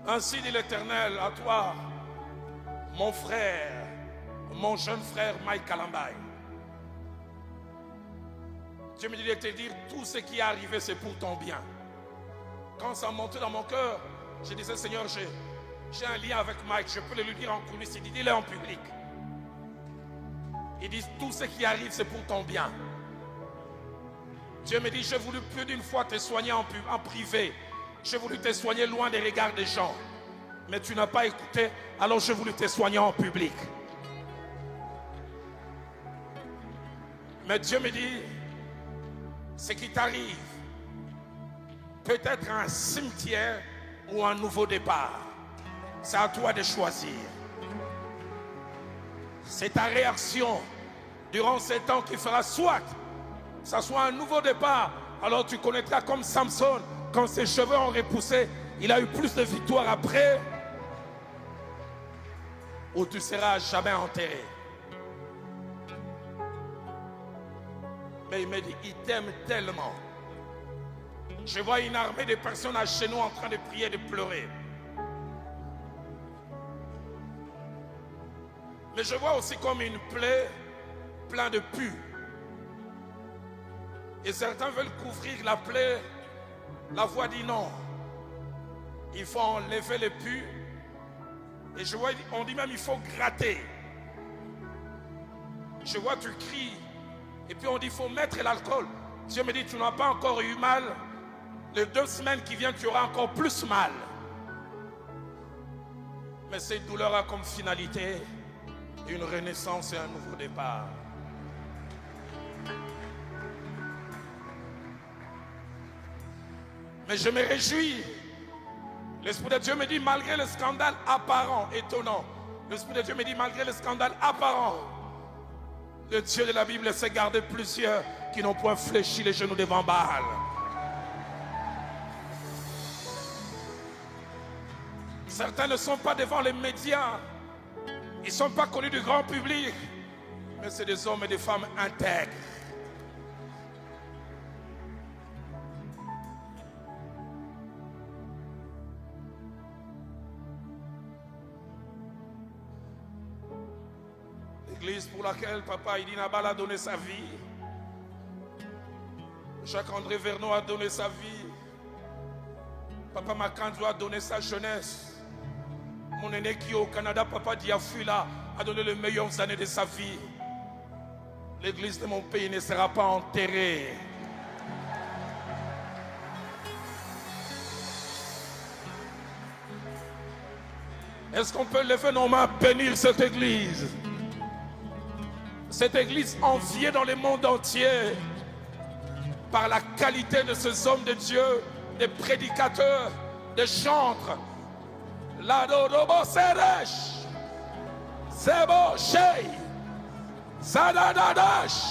Ainsi dit l'Éternel à toi, mon frère, mon jeune frère Mike Kalambaye. Dieu me dit de te dire, tout ce qui est arrivé, c'est pour ton bien. Quand ça montait dans mon cœur, je disais, Seigneur, j'ai un lien avec Mike, je peux le lui dire en coulisses. Il dit, dis-le en public. Il dit, tout ce qui arrive, c'est pour ton bien. Dieu me dit, j'ai voulu plus d'une fois te soigner en privé. J'ai voulu te soigner loin des regards des gens. Mais tu n'as pas écouté, alors j'ai voulu te soigner en public. Mais Dieu me dit, ce qui t'arrive, peut-être un cimetière ou un nouveau départ. C'est à toi de choisir. C'est ta réaction durant ces temps qui fera soit ça soit un nouveau départ. Alors tu connaîtras comme Samson, quand ses cheveux ont repoussé, il a eu plus de victoires après, ou tu seras jamais enterré. Mais il me dit, il t'aime tellement. Je vois une armée de personnes à genoux en train de prier, de pleurer. Mais je vois aussi comme une plaie pleine de pus. Et certains veulent couvrir la plaie. La voix dit non. Il faut enlever les pus. Et je vois, on dit même il faut gratter. Je vois, tu cries. Et puis on dit il faut mettre l'alcool. Dieu me dit tu n'as pas encore eu mal. Les 2 semaines qui viennent, tu auras encore plus mal. Mais cette douleur a comme finalité une renaissance et un nouveau départ. Mais je me réjouis. L'Esprit de Dieu me dit, malgré le scandale apparent, étonnant, l'Esprit de Dieu me dit, malgré le scandale apparent, le Dieu de la Bible sait garder plusieurs qui n'ont point fléchi les genoux devant Baal. Certains ne sont pas devant les médias. Ils ne sont pas connus du grand public. Mais c'est des hommes et des femmes intègres. L'église pour laquelle Papa Idi Nabal a donné sa vie, Jacques-André Vernon a donné sa vie, Papa Makanzo a donné sa jeunesse, mon aîné qui est au Canada, Papa Diafula, a donné les meilleures années de sa vie. L'église de mon pays ne sera pas enterrée. Est-ce qu'on peut lever nos mains, bénir cette église? Cette église enviée dans le monde entier par la qualité de ces hommes de Dieu, des prédicateurs, des chantres. La Dodobo Seresh, Sebo Shei, Zadadadash.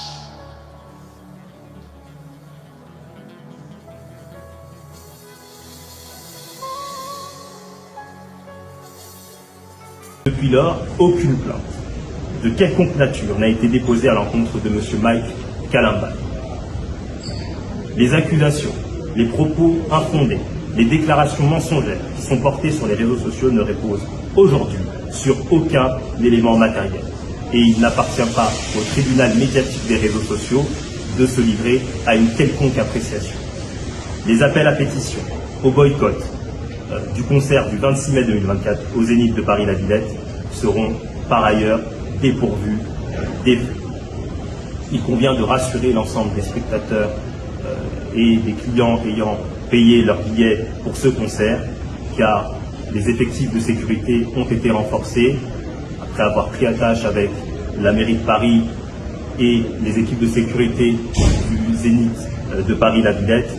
Depuis lors, aucune plainte de quelconque nature n'a été déposée à l'encontre de M. Mike Kalambaye. Les accusations, les propos infondés, les déclarations mensongères qui sont portées sur les réseaux sociaux ne reposent aujourd'hui sur aucun élément matériel. Et il n'appartient pas au tribunal médiatique des réseaux sociaux de se livrer à une quelconque appréciation. Les appels à pétition, au boycott du concert du 26 mai 2024 au Zénith de Paris-La Villette seront par ailleurs dépourvus des faits. Il convient de rassurer l'ensemble des spectateurs et des clients ayant payé leur billet pour ce concert, car les effectifs de sécurité ont été renforcés après avoir pris attache avec la mairie de Paris et les équipes de sécurité du Zénith de Paris-La Villette.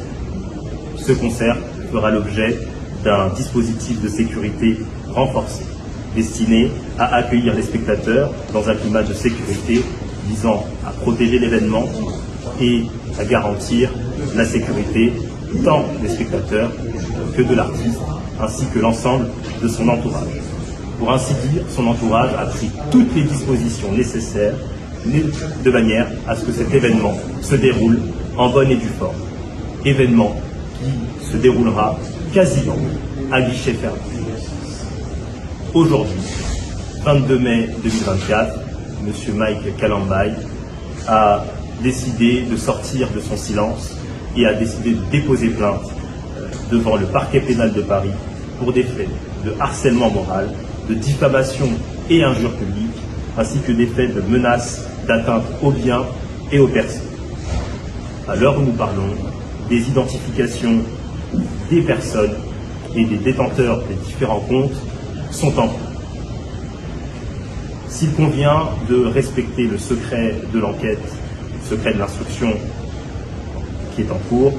Ce concert fera l'objet d'un dispositif de sécurité renforcé, destiné à accueillir les spectateurs dans un climat de sécurité visant à protéger l'événement et à garantir la sécurité tant des spectateurs que de l'artiste, ainsi que l'ensemble de son entourage. Pour ainsi dire, son entourage a pris toutes les dispositions nécessaires de manière à ce que cet événement se déroule en bonne et due forme. Événement qui se déroulera quasiment à guichet fermé. Aujourd'hui, 22 mai 2024, M. Mike Kalambay a décidé de sortir de son silence et a décidé de déposer plainte devant le parquet pénal de Paris pour des faits de harcèlement moral, de diffamation et injure publique, ainsi que des faits de menaces, d'atteinte aux biens et aux personnes. À l'heure où nous parlons, des identifications des personnes et des détenteurs des différents comptes sont en cours. S'il convient de respecter le secret de l'enquête, le secret de l'instruction qui est en cours,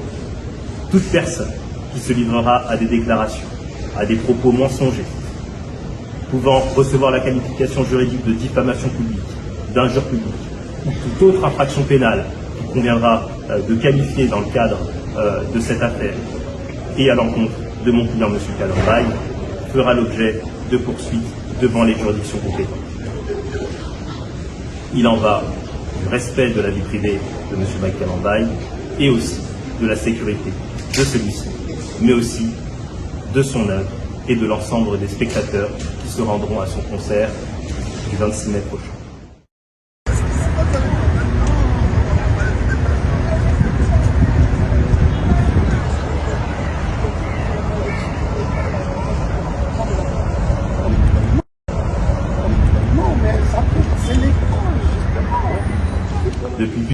toute personne qui se livrera à des déclarations, à des propos mensongers, pouvant recevoir la qualification juridique de diffamation publique, d'injure publique, ou toute autre infraction pénale qui conviendra de qualifier dans le cadre de cette affaire et à l'encontre de mon client M. Kalambay, fera l'objet de poursuites devant les juridictions compétentes. Il en va du respect de la vie privée de M. Mike Kalambay et aussi de la sécurité de celui-ci, mais aussi de son œuvre et de l'ensemble des spectateurs qui se rendront à son concert du 26 mai prochain.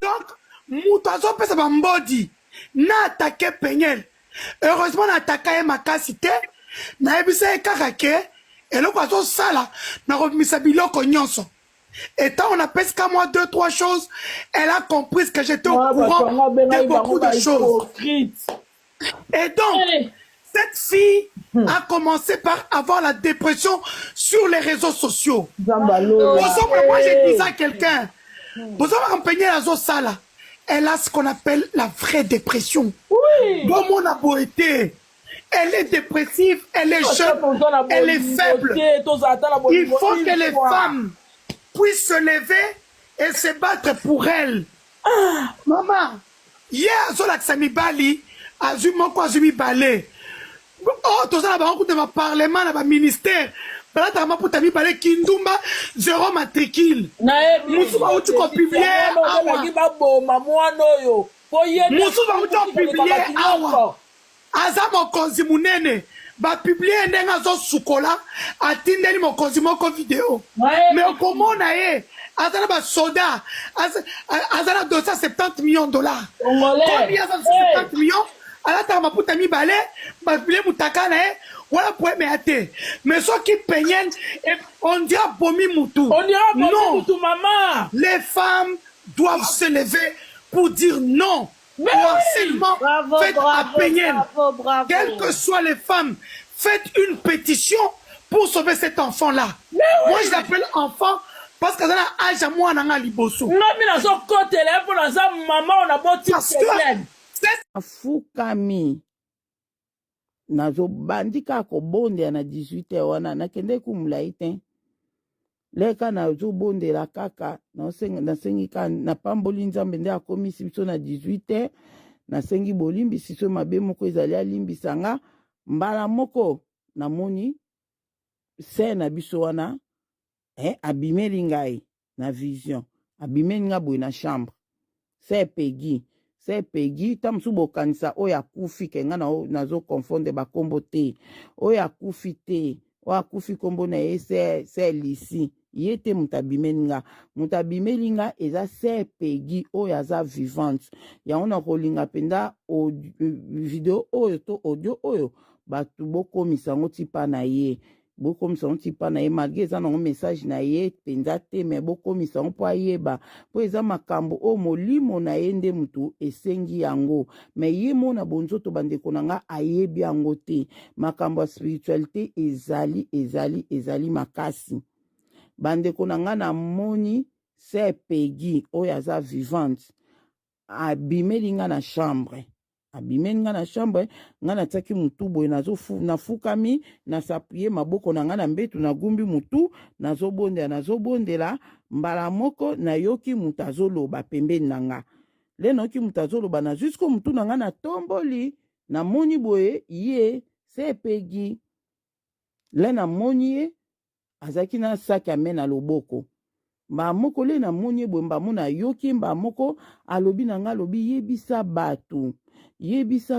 Donc, Moutazo pesa bambodi na attaqué Pegnel. Heureusement, na attaqué Makasite. Na ebisa ekakake. Et le poisson sala. Na remisa biloko nyonso. Et tant on a pesé qu'à moi 2-3 choses, elle a compris que j'étais au courant de beaucoup de choses. Et donc, cette fille a commencé par avoir la dépression sur les réseaux sociaux. Moi, j'ai dit ça à quelqu'un. Vous avez la sala. Elle a ce qu'on appelle la vraie dépression. Oui. Bon, mon aboité. Elle est dépressive, elle est jeune, elle est faible. Il faut que les femmes puissent se lever et se battre pour elle. Ah, maman, hier, Zolak Bali, Azumoko Azumi Balé. Oh, tout ça, on a un parlement, un ministère. Là, tu as pour balé Kindumba, zéro matricule. Moussouba, où tu peux publier. Moussouba, où tu peux publier. Aza mokonzi munene ba publier ndenga zo sukola atindeli mokonzi moko vidéo mais okomona ye azana ba soda azana 270 millions de dollars combien 270 millions alata maputa mibale ba publier mutaka na ye wala poe meate mais ceux qui peignent on dit bomi mutu non maman les femmes doivent se lever pour dire non. Mais harcèlement, faites à Peignen. Quelles que soient les femmes, faites une pétition pour sauver cet enfant-là. Moi, je l'appelle enfant parce que ça a âge à moi, on a liboso. Non, mais dans son côté, là, pour la maman, on a beau tirer c'est Fukami. Nazo bandika ko bonde na 18h wana nakende kumlaite. Leka na zo bonde la kaka na sengi ka na pamboli nzambe nde akomisi biso na 18h na sengi bolimbi siso mabe moko ezali alimbisa nga mbala moko na moni se na biso wana abimeli ngai na vision abimeli nga boye na chambre se pegi tamusu bokanisa oyo akufi ke nga nazo confondre bakombo te oyo akufi te oyo akufi kombo na ye se lisi ye te mutabimeli nga eza se pegi oyo aza vivante yango na kolinga penda video oyo to audio oyo batu bokomisa ngo tipa na ye malgré eza nango message na ye penza te me bokomisa ngo po ayeba po eza makambo o molimo na ye nde mutu esengi yango me ye mona bonzoto bandeko na nga ayebi yango te makambo ya spiritualité ezali makasi bandeko na nga na moni se pegi oyo aza vivante abimeli nga na chambre nga natiaki mutu boye nafukami nasaprie maboko na nga na mbetu nagumbi mutu nazobondela mbala moko nayoki mutu azoloba pembeni na nga le nayoki mutu azoloba na jusko mutu na nga na tomboli namoni boye ye se pegi le namoni ye azaki na saki amena loboko. Mba moko le na moni boye mba mona yoki mba moko alobi na nga alobi yebisa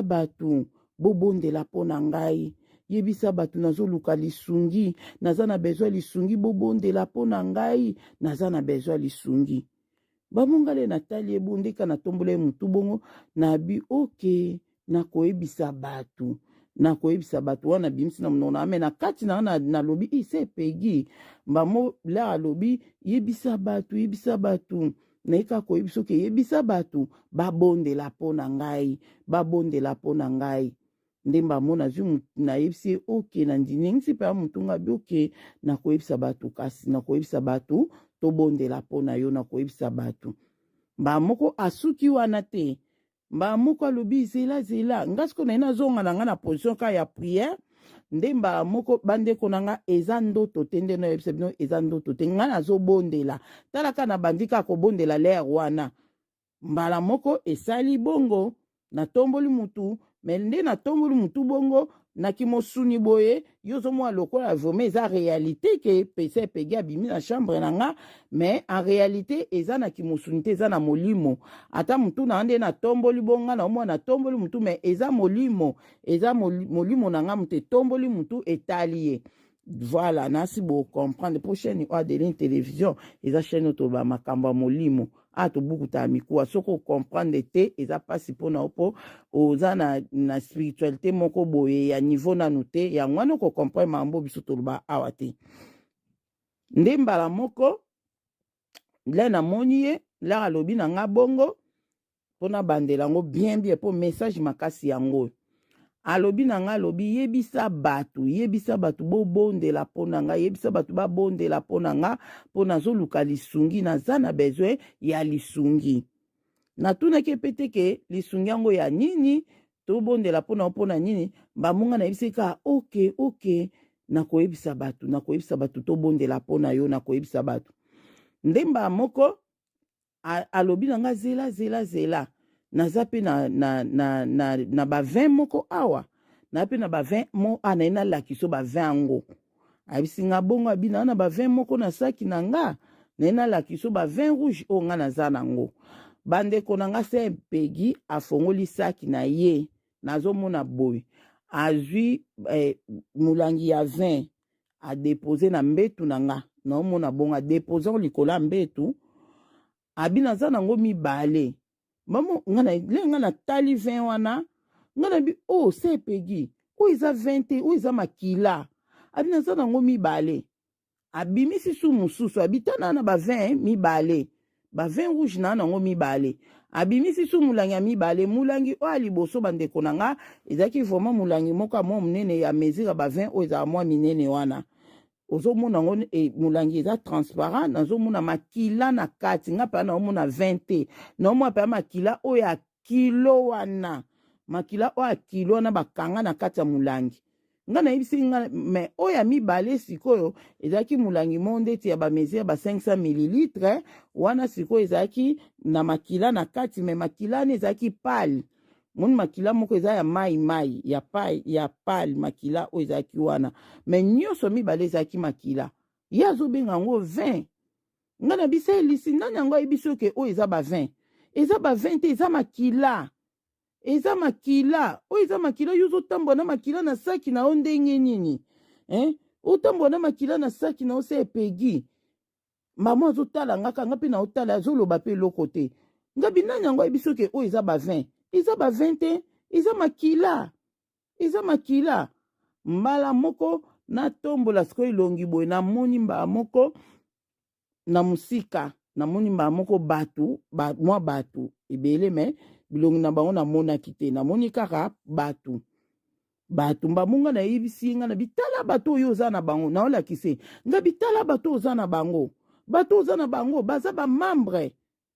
batu bobondela pona ngai. Yebisa batu nazoluka lisungi, naza na bezwa lisungi bobondela pona ngai, naza na bezwa lisungi. Bamongale natali ebondeka na tombole mutu bongo na bi oke na koyebisa batu wana bimsi na mnona ame na kati na lobi ise pegi mbamo la lobi yebisa batu na ika koyebiso ke yebisa batu babondela pona ngai ndemba mona zu na yebisi oke na ndinengisi pa mutunga bi oke na koyebisa batu kasi na koyebisa batu to bondela pona yo na koyebisa batu. Mba moko asuki wana te. Mba moko alobi zela ngasko na ina zonga na nga na position ka ya prière ndemba moko bandeko na nga eza ndoto te nde na yebisa bino eza ndoto te nga nazo bondela talaka na bandika ko bondela l'air wana. Mbala moko esali bongo na tomboli mutu mende na tomboli mutu bongo na kimosuni boye yozo mwa lokola vraiment eza réalité ke pese pegi abimi na chambre na nga mais en réalité eza na kimosuni te eza na molimo ata mutu na ande na tomboli bonga na mwa na tomboli mutu mais eza molimo na nga mutu tomboli mutu etaliye. Voilà, nasi bo comprendre prochaine Adeline télévision eza chaîne to ba makamba molimo to buku ta mikuwa soko comprendre te eza pasi pona opo oza na spiritualité moko boye ya niveau nanu te ya ngwana ko comprendre mambo biso to ba awate ndembala moko le na moni ye la alobi na nga bongo pona bandela ngo bien po message makasi yango alobi na nga alobi yebisa batu bobondela pona nga yebisa batu babondela pona nga pona zoluka lisungi naza na besoin ya lisungi natunaki pete ke lisungi yango ya nini tobondela pona nini bamonga na yebisika oke nakoyebisa batu tobondela pona yo nakoyebisa batu ndemba moko alobi na nga zela naza pe na ba 20 moko awa na pe na ba 20 mo anaina lakiso ba 20 ango abisinga bongo abina na ba 20 moko na saki na nga naina lakiso ba 20 rouge o nga naza nango bandeko na nga se pegi afongoli saki na ye nazomona boy azwi mulangi ya 20 a déposer na mbetu na nga naomona bongo a déposer likola mbetu abina za nango mibale mamo nga na tali 20 wana nga na bi se pegi o iza 20 o iza makila abina za nango mibale abimisi su mususu abitana na ba 20 mibale ba 20 rouge na nango mibale abimisi su mulangi ya mibale mulangi o aliboso bandeko na nga ezaki vraiment mulangi moko mo munene ya mesure ba 20 o iza mwa minene wana ozomona ngo mulangi eza transparent nazomona makila na kati nga pa naomona 20 naomona pa makila oyo ya kilo wana makila oyo ya kilo wana bakanga na kati ya mulangi nga nayebisi nga me oyo ya mibale sikoyo ezalaki mulangi mo ndeti ya bamesure ba 500 ml wana sikoyo ezalaki na makila na kati me makila wana ezalaki pale moni makila moko eza ya mai ya pale makila oyo ezalaki wana me nyonso mibale ezalaki makila ye azobenga yango 20 nga na bisa elisi ndani yango ayebiso ke oyo eza ba 20 eza ba 20 te eza makila oyo eza makila yo ozotambola na makila na saki na yo ndenge nini otambola na makila na saki na yo se epegi mama azotala ngaka nga mpe na otala azoloba mpe eloko te nga binani yango ayebiso ke oyo eza ba 20 eza ba 20 eza makila mbala moko natombola sikoyo elongi boye namoni mbala moko na musika namoni mbala moko mwa batu ebele me bilongi na bango namonaki te namoni kaka batu mbamunga na yebisi nga na bitala bato oyo oza na bango naolakise nga bitala bato oza na bango baza ba membre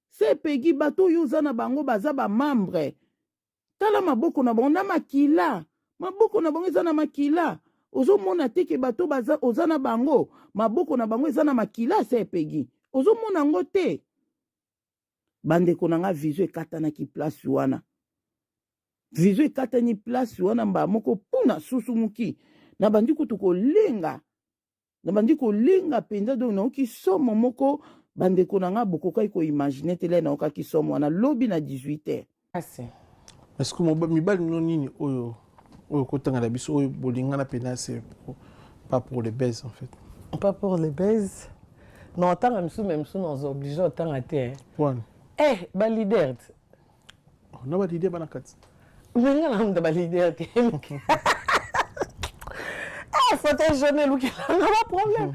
se pegi bato oyo oza na bango baza ba membre tala maboko na bango na makila maboko na bango eza na makila ozomona teke bato oza na bango maboko na bango eza na makila se pegi ozomona ngo te bandeko na nga vision ekatanaki place wana mba moko puna susumuki na bandi kutu kolenga na bandi kolinga mpenza donc naoki somo moko bandeko na nga bokokai koimagine tele naokaki somo wana lobi na 18h. Est-ce que mibali no nini oyo kotanga na biso oyo bolingana pena c'est pas pour les baises en fait. Pas pour les baises. Non, tant même sous nous obligés autant à terre. Eh, ba leader. Non, ba leader bana kat. Mais nga na ba leader. Ah, faut être jeune lu qui n'a pas problème.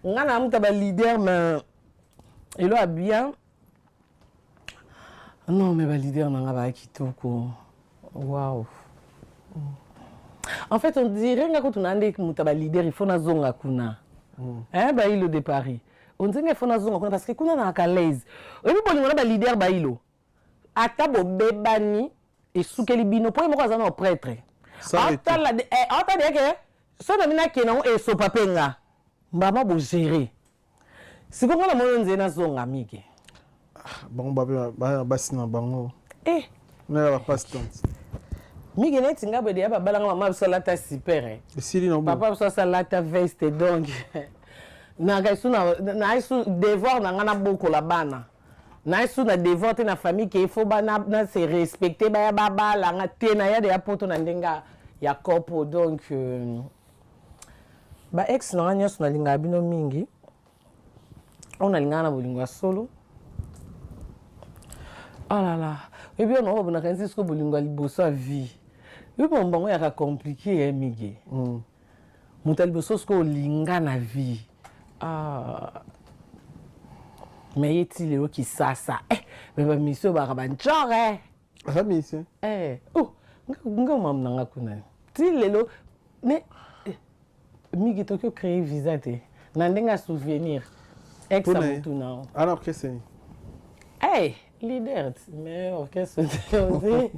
Nga na ba leader mais il a bien. Non, mais ba leader na ba kitoko. Waouh. En fait, on dirait que quand on a un leader, il faut na zonga kuna. Hein, bailo de Paris. On dirait qu'il faut na zonga kuna parce que kuna na kalaise. Et puis pour les leader bailo. Ata bo bebani et soukeli bino pour moi ça prêtre. Ata la ata de que so na mina kena e so papenga. Mbaba bo gérer. C'est comment la moyo nzena zonga mike. Bango ba basina bango. Eh, na ba pastante. Migi neti nga bede ya babalanga mama biso lata super papa biso salata veste donc na isu devoir na nga na bokola bana na isu na devoir te na famille ke ifo bana na se respecter baya babalanga te na ya de ya poto na ndenga ya kopo donc ba ex na nga nyonso nalinga bino mingi on alinga na bolingo ya solo. Oh là là. Et bien on va na kanzi sko bolingo ya liboso ya vie. Oui, bon, il y a compliqué, hein, Miguel. Mon tel besoin que linga na vie. Ah. Mais y a-t-il les qui ça? Mais ma mission va rabanchor, hein. Ah, mission. Oh, nga mam nanga kuna. Ti lelo, mais Miguel Tokyo créé visa te. Nandenga souvenir. Ex amutu na. Alors qu'est-ce que c'est? Leader, mais orchestre aussi.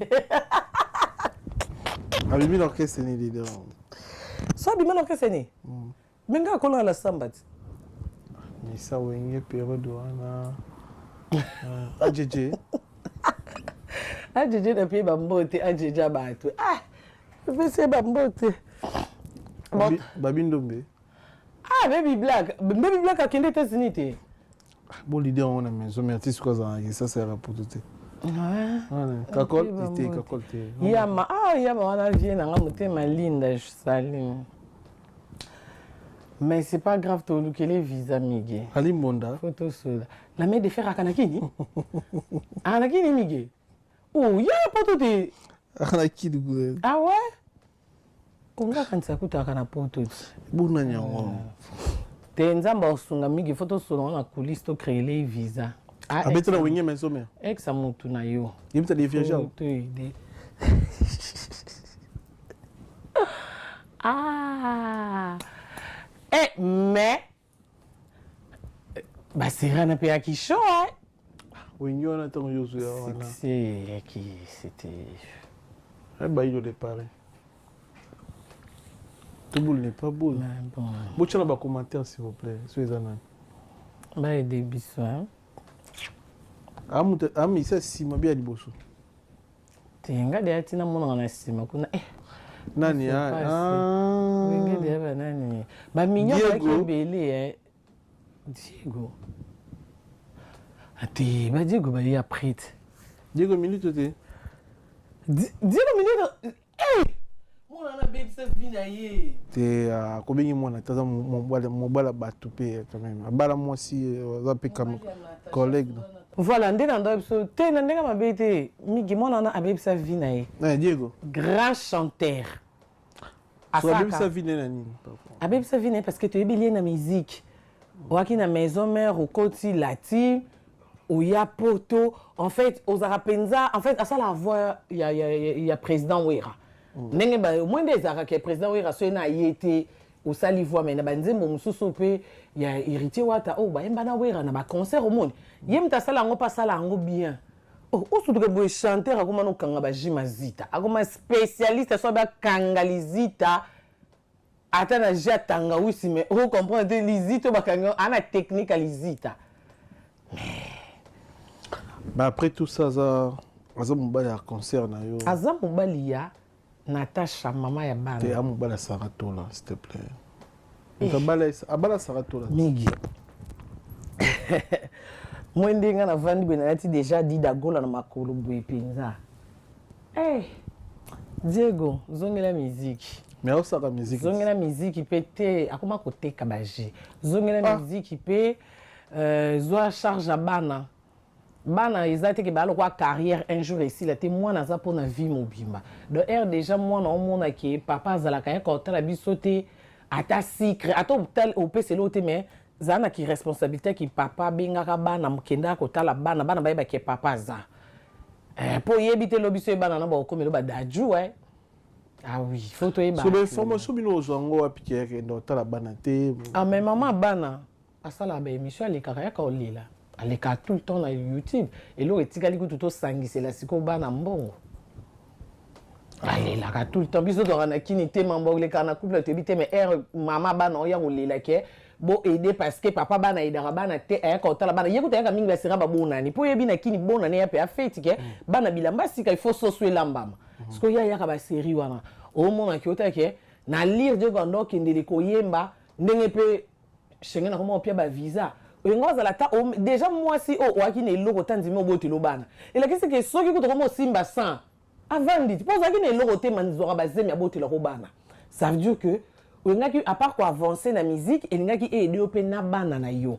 Abimi l'orchestre ni leader. So abimi l'orchestre ni. Menga kola la sambat. Ni sa wenge période wana. AJJ. AJJ na pie bambote AJJ batu. Ah. C'est bambote. Babi Ndombe. Ah, Baby Black. Baby Black a kende États-Unis te. Bon leader on a maison mais artiste quoi ça sert pour tout. Ouais. Kakol était kakol te. Yama wana vient na ngamote malinda je salue. Mais c'est pas grave to lukele visa mige. Ali Monda. Photo soda. La mère de faire akanakini. Akanakini mige. Oh, ya poto te. Akanakini goût. Ah ouais? Konga kanisa kuta akana poto. Buna nyango. Te nzamba osunga mige photo soda na coulisse to créer les visa. Abetela wenge mais sommet. Exa mutu na yo. Yimta de vierge. Ah. Mais bah c'est rien à payer qui chaud hein. Wenge on attend yosu ya wana. C'est qui c'était bah il est pareil. Tout boule n'est pas beau. Bon. Bon tu as un commentaire s'il vous plaît sur les anan. Bah des bisous hein. Ami ça si ma bien liboso. Tenga de atina mona na sima kuna nani Wenge de ba nani ba minyo ba kibele Diego. Ati ba Diego ba ya prête. Diego minute te. Diego minute mona na baby sa vina ye. Te kobengi mona taza mon bala batupé quand même. Bala moi si za pe comme collègue. Voilà, ndé dans so te ndé ma bête migi mona na abeb sa vina ye. Diego. Grand chanteur. Abeb sa vina nani? Abeb sa vina parce que tu es bilié na musique. Waki na maison mère au côté lati ou ya poto en fait aux arapenza en fait à ça la voix il y a président Wera. Ndenge ba moins des ara que président Wera so na yete au sali voix mais na banzembo mususu pe ya héritier wata oh ba yemba na Wera na ba concert au monde. Yemta sala ngo pas sala ngo bien. Oh surtout que boy chanteur akoma no kanga ba jimazita. Akoma spécialiste so ba kangalizita. Ata na jatanga wisi mais vous comprenez lizito bakanga ana technique à lizita. Bah après tout ça ça mobali ya concert na yo. Aza mobali ya Natasha mama ya bana. Te mobali Sarato là s'il te plaît. Abala Saratola. Migi. Moi ndenga na vandi benati déjà dit dagola na makolo boye penza. Eh. Diego, zongela musique. Mais on sera musique. Zongela musique pété akoma côté kabaji. Zongela musique peut zoa charge à bana. Bana ezate ke balo kwa carrière un jour ici la témoin na za pour na vie mobimba. De air déjà moi na omona ke papa zalaka ko tala bisote ata secret ata tel au PC lote mais zana ki responsabilité ki papa bengaka bana mkenda ko tala bana ba ke papa za. Pour yebite lobiso bana na ba okomelo ba daju Ah oui, faut to yeba. Sur l'information bino zongo apike ke ndo tala bana te. Ah mais maman bana asala ba émission les kaka ka olila. Elle est tout le temps dans YouTube. Et là, il y a tout sangi, c'est la siko bana mbongo. Elle est là tout le temps. Biso do rana kini te mambo le kana couple te bité mais maman bana oya olela ke bo aider parce que papa bana aidera bana te ka otala bana yekuta yaka mingi la sera ba bonani. Po yebi na kini bonani ya pe a fête ke bana bilamba sika il faut soswe lambama. Parce que yaka ba série wana. Au moment ki ota ke na lire de gondo kindeli ko yemba ndenge pe shengena comment pia ba visa. Déjà moi si oaki ne loko tanzimi obote lobana et la question que soki kuto komo simba 100 avant dit pose aki ne loko te manzora bazemi abote la robana ça veut dire que ngaki à part quoi avancer na musique et ngaki aider open na bana na yo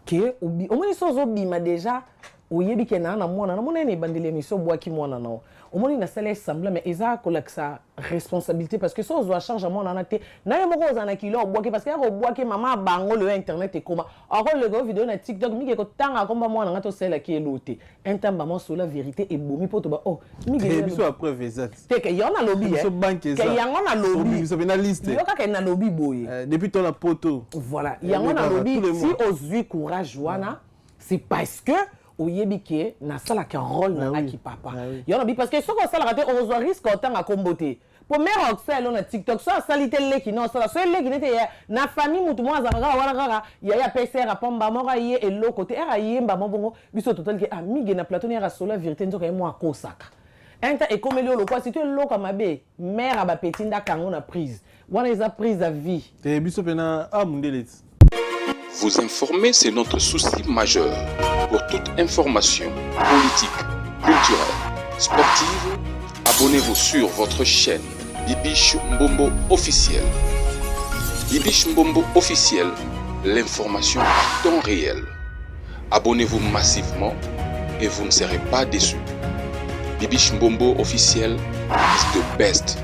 que omoni sozo bima déjà oyebi ke na mwana na mona ne bandele miso boaki mwana na omoni na sala semblant mais eza ko sa responsabilité parce que ça on charge à mwana na te na yemo ko zana kilo boaki parce que ko boaki maman bango le internet et comment encore le go vidéo na TikTok mi ke ko tanga komba mwana ngato sala ki elote entamba mo sur la vérité et bomi poto ba mi ke biso a preuve exact te ke yona lobby biso banque ke yango na lobby biso na liste yo ka ke na lobby boye depuis ton la poto voilà yango na lobby si ozui courage wana c'est parce que oyebike na sala ka rôle na aki papa yo bi parce que soko sala raté on doit risque autant à comboter pour mère oxel na TikTok so salité leki non sala so leki nete na famille mutu mo azaka wana kaka ya PCR apamba mo ka ye elo côté era yemba mo bongo biso total ke amige na plateau ya solo vérité nzoka mo akosaka enta e comme le quoi si tu lo ka mabe mère ba petinda kango na prise wana eza prise à vie te biso pena mundelet. Vous informer, c'est notre souci majeur. Pour toute information politique, culturelle, sportive, abonnez-vous sur votre chaîne Bibiche Mbombo officiel. Bibiche Mbombo officiel, l'information à temps réel. Abonnez-vous massivement et vous ne serez pas déçus. Bibiche Mbombo officiel is the best.